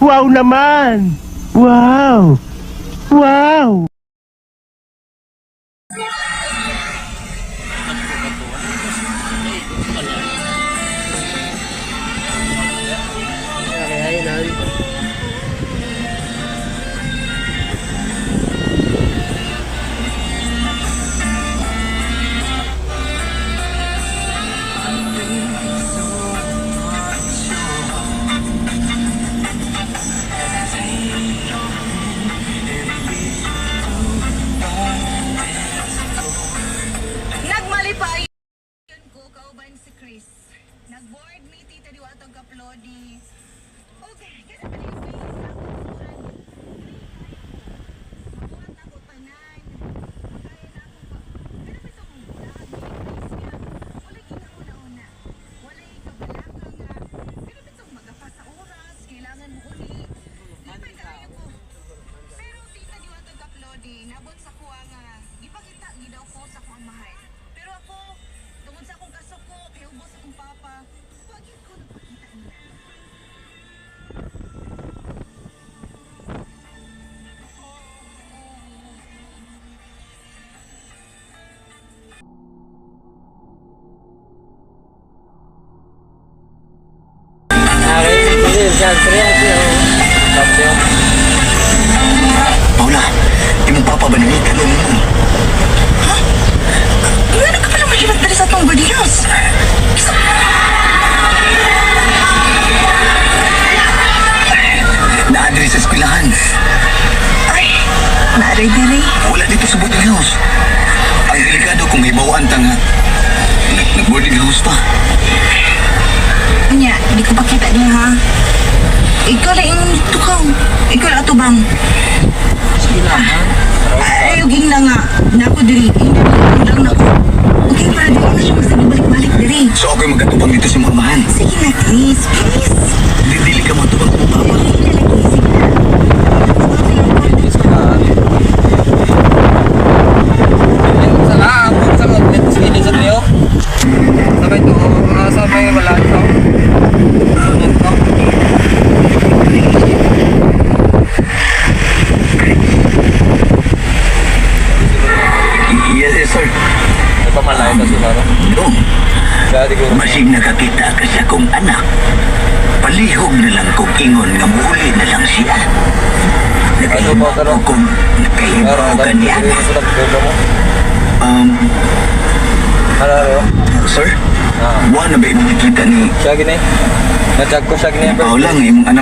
Wow naman! Wow! Wow! Nagmalipay yun ko kauban si Chris. Nag-board me tita diwatong kaplodi. Okay, kasi pala yung face mabuhat ako tanan. Kaya na ako pa. Pero may sa kong lahat ni Chris nga. Wala ginauna-una. Wala kabalaka nga. Pero may sa magapa sa oras. Kailangan mo uli. Lipay kayo ko. Pero tita diwatong kaplodi. Nabot sa kuha nga. Ipakita gidaw ko sa kuha mahal. Pero ako, tungod sa akong kasuko, kay ubos akong papa, wag yun ko nagpakita nila. Paula, imong papa ba nang itanong mo? Ano ka pala mahirap dali sa itong Gordinos? Naadri sa eskwelahan. Ay, naaray dali. Wala dito sa boarding house. Ang delikado kung may bawaan tanga. Nag-boarding house pa. Anya, hindi ko pakita niya ha. Ikaw lang yung tukaw. Ikaw lang atubang. Sige lang, ha? Ay, yung na nga. Naku diri. Yung lang na ko. Okay, para diri na siya masabi balik-balik diri. So ako'y magkatupang dito si mamahan. Sige na, Chris. Please. Dili ka matubang kong papa. Sige na lagi. Sige na. Yes, yes, sir. Pamalayo na siguro. Dong, Dati ko masig nakakita ka sa kong anak. Palihog na lang kong ingon nga muli na lang siya. Nakahimaw ko kung nakahimaw ka niya. Ano? Sir? Ah. Buwan na ba ibigkita ni Siya gini. Na-check ko siya gini. Paula nga imong anak